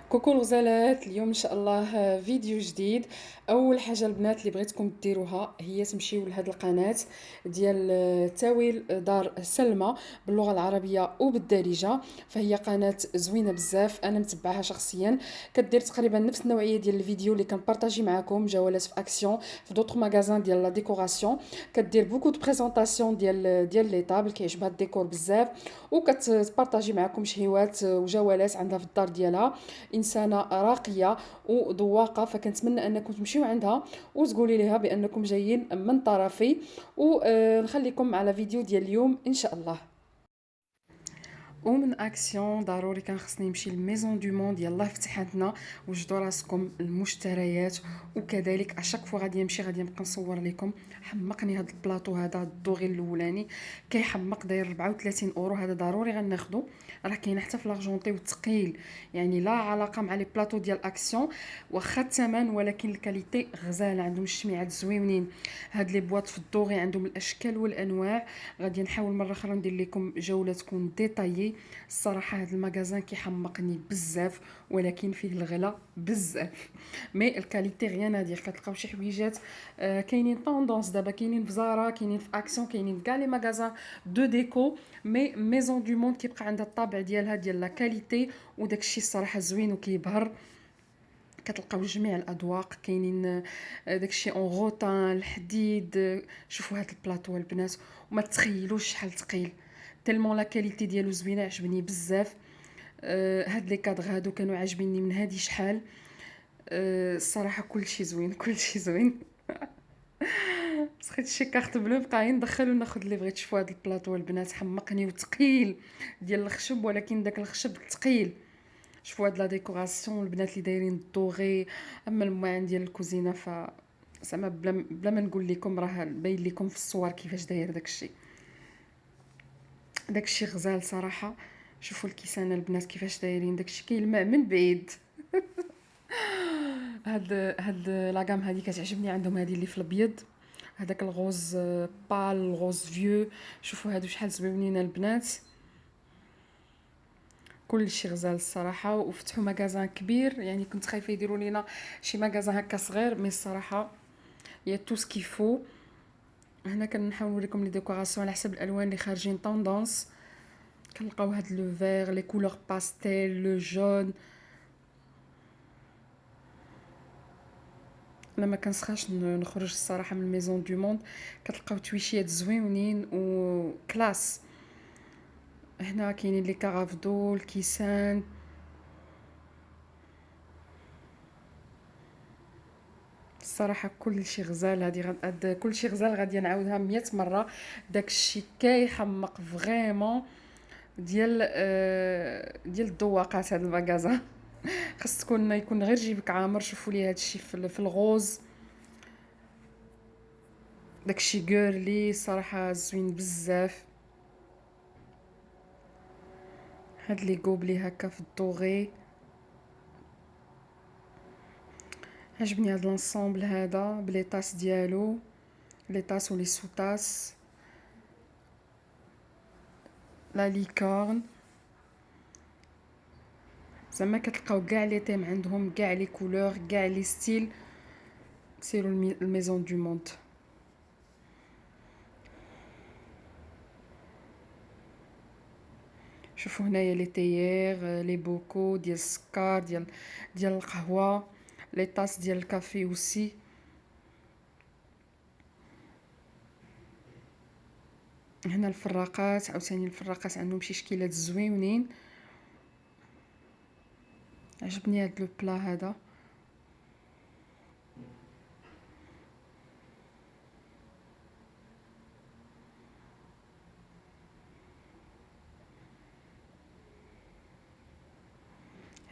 كوكو الغزالات، اليوم ان شاء الله فيديو جديد. اول حاجه البنات اللي بغيتكم ديروها هي تمشيو لهاد القناه ديال تاويل دار سلمى باللغه العربيه وبالدارجه. فهي قناه زوينه بزاف، انا متبعها شخصيا. كدير تقريبا نفس النوعيه ديال الفيديو اللي كنبارطاجي معكم، جولات في اكسيون في دوطخ ماغازان ديال لا ديكوراسيون. كدير بوكو دو بريزونطاسيون ديال لي طابل، كيعجبها الديكور بزاف، وكتبارطاجي معكم شهيوات وجولات عندها في الدار ديالها. انسانه راقيه وذواقه، فكنتمنى انكم تمشيو عندها وتقولي لها بانكم جايين من طرفي. ونخليكم على فيديو ديال اليوم ان شاء الله. ومن اكسيون ضروري كان خصني نمشي لميزون دو موند. يلاه فتحتنا، وجدوا راسكم المشتريات. وكذلك اشاك فوا غادي نمشي غادي نبقى نصور لكم. حمقني هذا البلاطو، هذا الدوغي الاولاني كيحمق، داير 34 اورو. هذا ضروري غناخدو، راه كاين حتى في لارجونتي وثقيل، يعني لا علاقه مع لي بلاطو ديال اكسيون. واخا الثمن ولكن الكاليتي غزاله، عندهم الشميعات زويونين. هاد لي بواط في الدوغي عندهم الاشكال والانواع. غادي نحاول مره اخرى ندير لكم جوله تكون ديتايي. الصراحه هذا المغازان كيحمقني بزاف، ولكن فيه الغلا بزاف. مي الكاليتي غيان ادير. كتلقاو شي حويجات كاينين طوندونس دابا، كاينين في زارا، كاينين في اكسيون، كاينين كاع لي مغازان دو ديكو. مي ميزون دو موند كيبقى عندها الطابع ديالها ديال لا كاليتي، وداكشي الصراحه زوين وكيبهر. كتلقاو جميع الاذواق كاينين. داكشي اون غوتان الحديد. شوفوا هاد البلاطو البنات، وما تخيلوش شحال ثقيل. تالمون لا كاليتي ديالو زوينه، عجبني بزاف. هاد لي كادغ هادو كانوا عاجبيني من هادي شحال. الصراحه كلشي زوين كلشي زوين. سخيت شي كارت بلو بقى ندخل وناخذ اللي بغيت. شوفوا هاد البلاطو البنات حمقني وثقيل ديال الخشب، ولكن داك الخشب ثقيل. شوفوا هاد لا ديكوراسيون البنات اللي دايرين الدوغي. اما الماعن ديال الكوزينه ف زعما بلا ما نقول لكم، راه باين لكم في الصور كيفاش داير داكشي. داكشي غزال صراحه. شوفوا الكيسانه البنات كيفاش دايرين، داكشي كيلمع من بعيد. هاد لاغام هادي كتعجبني عندهم، هادي اللي في الابيض، هذاك الغوز بال الغوز فيو. شوفوا هادو شحال زوينين البنات. كلشي غزال الصراحه. وفتحوا مغازان كبير، يعني كنت خايفه يديروا لينا شي مغازان هكا صغير، مي الصراحه يا تو سكيفو. هنا كنحاول نوريكم لي ديكوراسيون على حسب الالوان اللي خارجين طوندونس. كنلقاو هاد لو فير، لي كولور باستيل، لو جون. انا ما كنسخاش نخرج الصراحه من ميزون دو موند. كتلقاو تويشيات زويونين وكلاس. هنا كاينين لي كارافدو، الكيسان. الصراحه كلشي غزال. هاد كلشي غزال، غادي نعاودها 100 مره. داكشي كيحمق فريمون. ديال الذواقات هاد المغازه. خاص يكون غير جيبك عامر. شوفوا لي هادشي في الغوز. داكشي غيرلي صراحه زوين بزاف. هاد لي غوبلي هكا في الدوغي. عجبني هاد لونسومبل هذا بلي طاس ديالو، لي طاس ولي سوطاس. لا ليكورن. زعما كتلقاو كاع لي تيم عندهم، كاع لي كولور، كاع لي ستيل. سيروا الميزون دو موند. شوفوا هنايا لي تيير، لي بوكو ديال السكر، ديال القهوه، لي طاس ديال الكافي اوسي. هنا الفراقات، عاوتاني الفراقات عندهم شي شكيلات زويونين. عجبني هاد لو بلا هذا.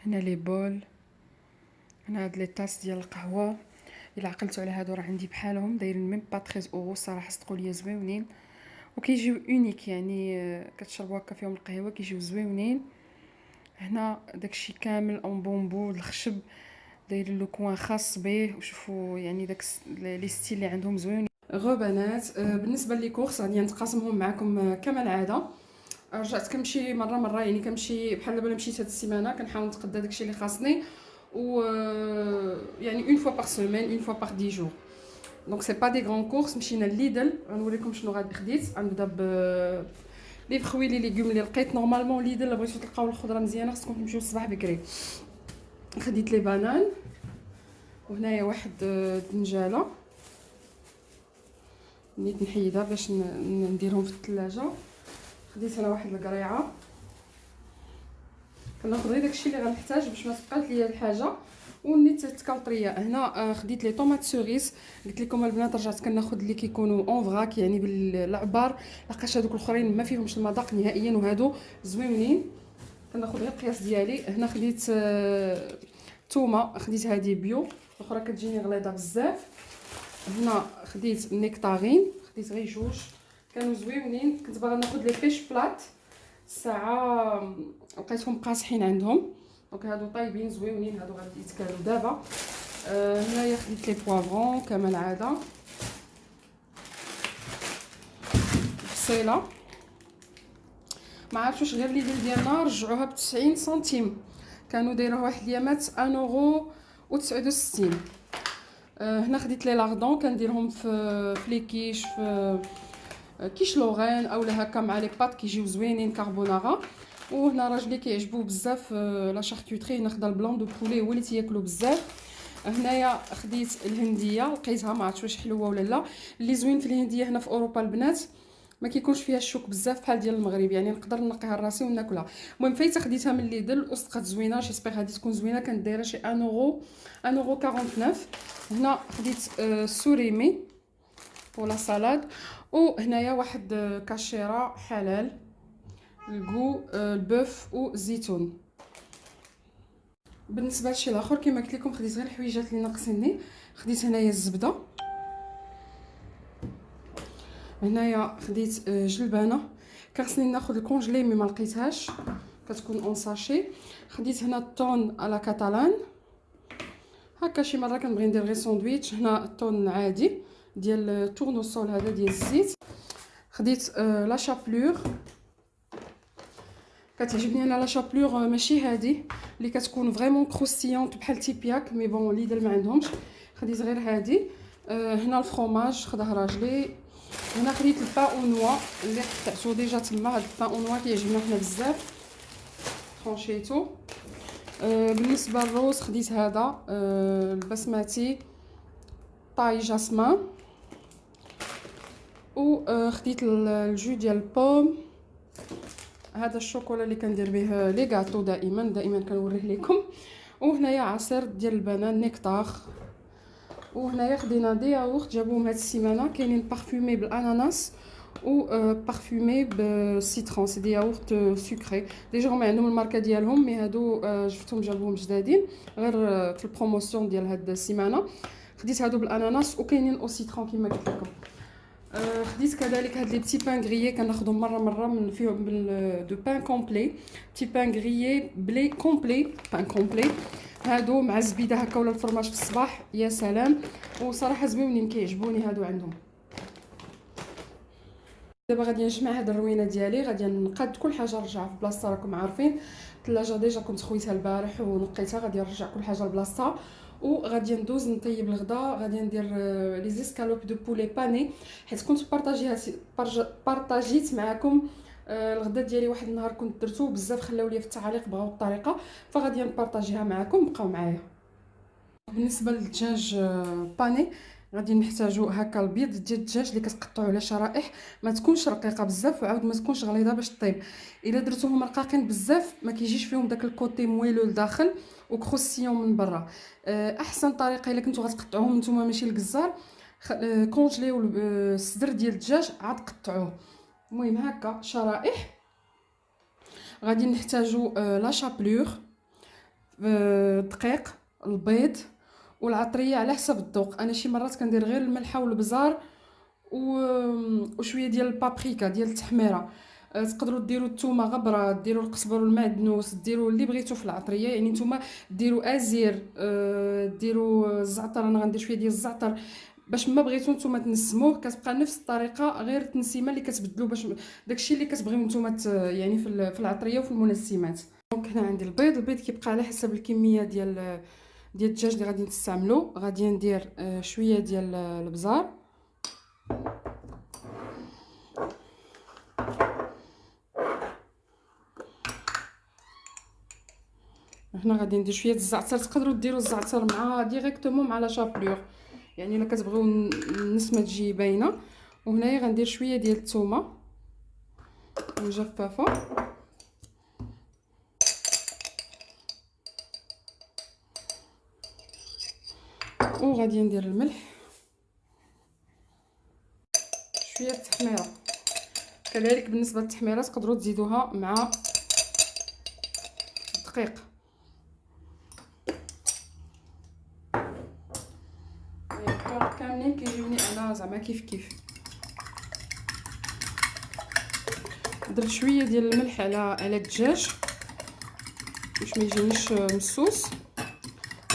هنا لي بول. هنا هاد لي طاس ديال القهوه. الا عقلتوا على هادو راه عندي بحالهم دايرين ميم با 13 اورو. صراحه صدقوا لي زويونين، وكيجيو اونيك، يعني كتشربوا هكا فيهم القهوه كيجيو زويونين. هنا داكشي كامل اون بومبو الخشب، دايرين لو كوان خاص به. وشوفوا يعني داك لي ستيل اللي عندهم زوينين. غو بنات، بالنسبه لي كورس غادي نتقاسمهم معكم كما العاده. رجعت كنمشي مره يعني كنمشي بحال دابا مشيت هاد السيمانه كنحاول نتقدا داكشي اللي خاصني و يعني اون فوا باغ سيمين اون فوا باغ 10 جور. دونك سي با دي غران كورس. مشينا لليدل غنوريكم شنو غادي خديت. غنبدا ب لي فخوي لي ليغوم اللي لقيت. نورمالمون ليدل الا بغيتو تلقاو الخضره مزيانه خصكم تمشيو الصباح بكري. خديت لي بانان، وهنايا واحد الدنجاله نيت نحيدها باش نديرهم في الثلاجه. خديت انا واحد القريعه، كناخذ غير داكشي اللي غنحتاج باش ما تبقاش ليا الحاجه. ونيت الكالطريه هنا خديت لي طوماط سوريس. قلت لكم البنات رجعت كناخذ اللي كيكونوا اون فراك يعني بالعبار، لقاش هذوك الاخرين ما فيهمش المذاق نهائيا، وهادو زوينين. كناخذ غير القياس ديالي. هنا خديت تومه، خديت هذه بيو، الاخرى كتجيني غليظه بزاف. هنا خديت نيكتارين، خديت غير جوج كانوا زوينين. كنت باغا ناخذ لي فيش بلات، الساعه لقيتهم قاصحين عندهم. دونك هادو طايبين زوينين، هادو غادي يتكالوا دابا. هنايا خديت لي بوافرون كما العاده. بصيله ما عرفتش واش غير ليدل ديالنا رجعوها ب 90 سنتيم، كانوا دايروها واحد اليامات 1 اورو و 69. هنا خديت لي لاردون كنديرهم في لي كيش، في كيش لورين اولا هكا مع لي بات كيجيو زوينين كاربونارا. وهنا راجلي كيعجبوه بزاف لا شاركوتري، هنا خدا البلون دو بولي هو اللي تياكلو بزاف. هنايا خديت الهنديه، لقيتها ما عرفتش واش حلوه ولا لا. اللي زوين في الهنديه هنا في اوروبا البنات ما كيكونش فيها الشوك بزاف بحال ديال المغرب، يعني نقدر نقيها لراسي وناكلها. المهم فايته خديتها من ليدل، الوسط زوينه، جيسبيغ غادي تكون زوينه. كانت دايره شي 1 اورو 1 اورو 49. هنا خديت سوريمي ولا سالاد. وهنايا واحد كاشيره حلال الكو البوف وزيتون. بالنسبه لشي الاخر كما قلت لكم خديت غير الحويجات اللي ناقصيني. خديت هنايا الزبده، هنايا خديت جلبانه كان خصني ناخذ الكونجلي مي ما لقيتهاش، كتكون اون ساشي. خديت هنا الطون على كاتالان، هكا شي مره كنبغي ندير غير ساندويتش. هنا الطون العادي ديال التورنوسول هذا ديال الزيت. خديت لا شابلور، كتعجبني انا لا شابلور ماشي هادي اللي كتكون فريمون كروستيونط بحال تيبياك، مي بون ليدل ما عندهمش. خديت غير هادي. هنا الفرomاج خداه راجلي. هنا خديت البان او نوا اللي قطعتو ديجا تما. هاد البان او نوا كيعجبنا حنا بزاف، طرونشيتو. بالنسبه للروز خديت هذا البسماتي طاي جاسمان. و خديت الجو ديال البوم، هذا الشوكولا اللي كندير به لي غاتو دائما كنوريه لكم. وهنايا عصير ديال البنان نيكتار. وهنايا خدينا دي ياغورت جابوهم هاد السيمانه، كاينين بارفومي بالاناناس و بارفومي بالسيترون. سي دي ياغورت سكري، ديجا هما عندهم الماركه ديالهم، مي هادو شفتهم جابوهم جدادين غير في البروموسيون ديال هاد السيمانه. خديت هادو بالاناناس وكاينين او سيترون كما قلت لكم. خديت كذلك هاد لي بتي بان غريي كناخذهم مره من فيهم دو بان كومبلي، بتي بان غريي بلي كومبلي بان كومبلي. هادو مع الزبيده هكا ولا الفرماج في الصباح يا سلام، وصراحه زوينين كيعجبوني هادو عندهم. دابا غادي نجمع هاد الروينه ديالي، غادي نقاد كل حاجه نرجعها في بلاصتها. راكم عارفين الثلاجه ديجا كنت خويتها البارح ونقيتها، غادي نرجع كل حاجه لبلاصتها. وغادي ندوز نطيب الغدا. غادي ندير لي زيسكالوب دو بولي باني، حيت كنت بارطاجيت معكم الغدا ديالي واحد النهار كنت درتو بزاف، خلاو لي في التعاليق بغاو الطريقه، فغادي نبارطاجيها معكم. بقاو معايا. بالنسبه للدجاج باني غادي نحتاجو هكا البيض ديال الدجاج اللي كتقطعوه على شرائح، ما تكونش رقيقه بزاف وعاود ما تكونش غليظه باش طيب. الا درتوهم رقاقين بزاف ما كيجيش فيهم داك الكوتي مويلو لداخل وكروسيون من برا. احسن طريقه الا كنتو غتقطعوهم نتوما ماشي الجزار، كونجليو الصدر ديال الدجاج عاد قطعوه. المهم هكا شرائح. غادي نحتاجو لا شابلور، دقيق، البيض والعطريه على حسب الذوق. انا شي مرات كندير غير الملحه والبزار وشويه ديال البابريكا ديال التحميره. تقدروا ديروا الثومه غبره، ديروا القزبر والمعدنوس، ديروا اللي بغيتو في العطريه. يعني نتوما ديروا ازير، ديروا الزعتر، انا غندير شويه ديال الزعتر. باش ما بغيتو نتوما تنسموه كتبقى نفس الطريقه، غير التنسيمه اللي كتبدلوا باش داكشي اللي كتبغيو نتوما يعني في العطريه وفي المنسمات. دونك هنا عندي البيض كيبقى على حسب الكميه ديال الدجاج اللي غادي نستعملو. غادي ندير شويه ديال البزار، هنا غادي ندير شويه الزعتر. تقدروا ديروا الزعتر مع ديريكتومون مع لا شابلور، يعني الا كتبغيو النسمه تجي باينه. وهنايا غندير شويه ديال الثومه مجففه، وغادي ندير الملح، شويه التحميره. كذلك بالنسبه للتحميره تقدروا تزيدوها مع الدقيق. كاملين كيجيوني انا زعما كيف درت شويه ديال الملح على الدجاج باش ما يجينيش مسوس.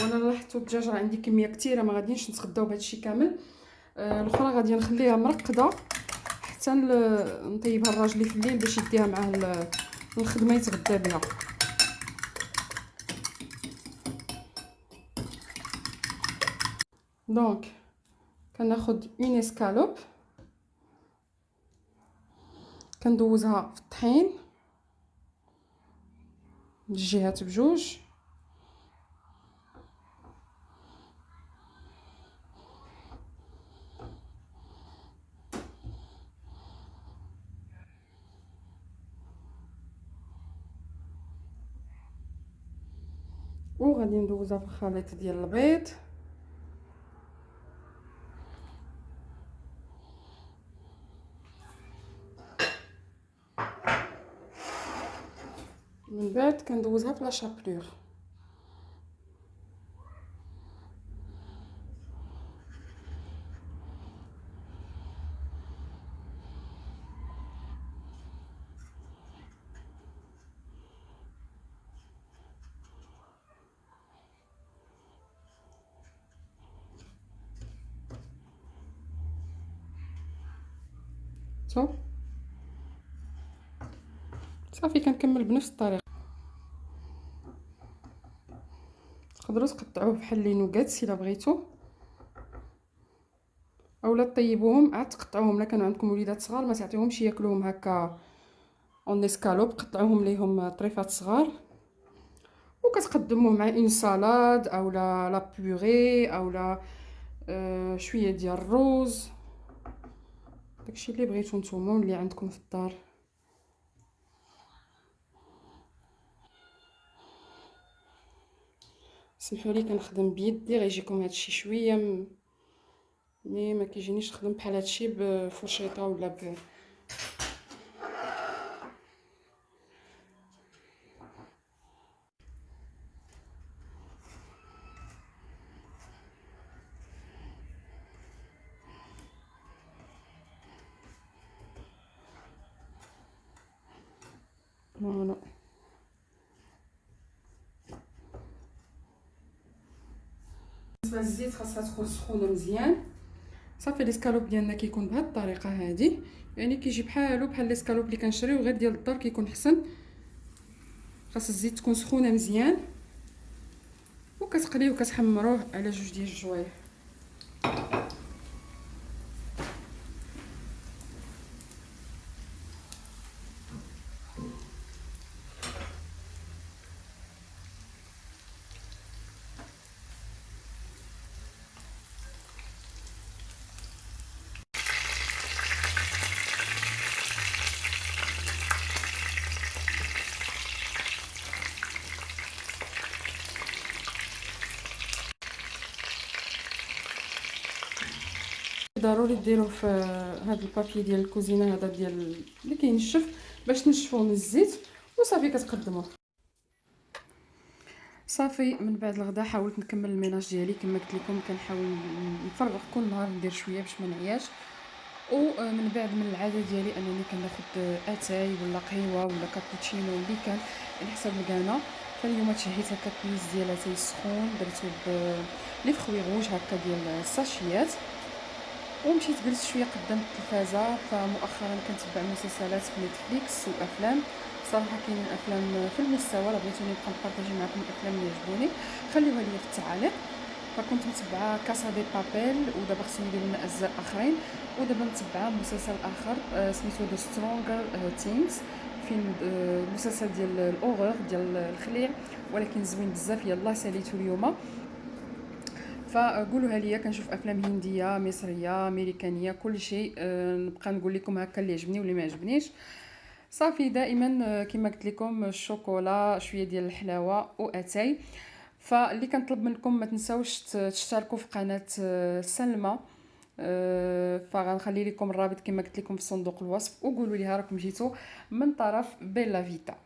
وانا لاحظتوا الدجاج راه عندي كميه كثيره، ما غاديش نتغداو بهذا الشيء كامل. الاخرى غادي نخليها مرقده حتى نطيبها لراجلي في الليل باش يديها معاه الخدمه يتغدى بها. دونك كناخذ اون اسكالوب كندوزها في الطحين الجهات بجوج، وغادي ندوزها في الخليط ديال البيض. من بعد كندوزها في لا شابلور. صافي كنكمل بنفس الطريقه. تقدروا تقطعوه بحال لي نوغاتس الا بغيتو، اولا طيبوهم عاد تقطعوهم. الا كانوا عندكم وليدات صغار ما تعطيهمش ياكلوهم هكا اون اسكالوب، قطعوهم ليهم طريفات صغار وكتقدموه مع اون سالاد اولا لا بيوري اولا شويه ديال الروز، داكشي اللي بغيتو نتوما واللي عندكم في الدار. سمحوا لي كنخدم بيدي، غيجيكم هادشي شويه مي ما كيجينيش نخدم بحال هادشي بفرشيطه ولا فوالا. بالنسبه للزيت خاصها تكون سخونه مزيان. صافي ليسكالوب ديالنا كيكون بهاد الطريقه هادي، يعني كيجي بحال ليسكالوب اللي كنشريو غير ديال الدار كيكون حسن. خاص الزيت تكون سخونه مزيان وكتقليه وكتحمروه على جوج ديال الجوايع. ضروري ديروه في هذا البابي ديال الكوزينه هذا ديال اللي كينشف باش تنشفوه من الزيت وصافي كتقدموه. صافي من بعد الغدا حاولت نكمل الميناج ديالي كما قلت لكم، كنحاول نفرغ كل نهار ندير شويه باش ما نعياش. ومن بعد من العاده ديالي انني كناخذ اتاي ولا قهوه ولا كابوتشينو اللي كان على حسب الكانه. فاليوم تشهيت هكا كويس ديال اتاي سخون درتو لي فخوي روج هكا ديال الساشيات ومشيت جلست شويه قدام التلفازه. فمؤخرا كنتبع مسلسلات في نتفليكس وافلام. صراحه كاينين افلام في المستوى، الا بغيتوني نبقى نبارطاجي معكم الافلام اللي عجبوني خليوها لي في التعاليق. فكنت متبعه كاسا دي بابيل، ودابا خصهم يديروا لنا اجزاء اخرين. ودابا متبعه مسلسل اخر سميتو ذا سترونجر تيمز، فيلم مسلسل ديال الاوغور ديال الخليع، ولكن زوين بزاف. يلاه ساليتو اليوم. فقولوها ليا، كنشوف افلام هنديه مصريه امريكانيه كل شيء. نبقى نقول لكم هكا اللي عجبني واللي ما عجبنيش. صافي دائما كما قلت لكم الشوكولا شويه ديال الحلاوه واتاي. فاللي كنطلب منكم ما تنساوش تشتركوا في قناه سلمى. فغنخلي لكم الرابط كما قلت لكم في صندوق الوصف، وقولوا لي راكم جيتوا من طرف بيلا فيتا.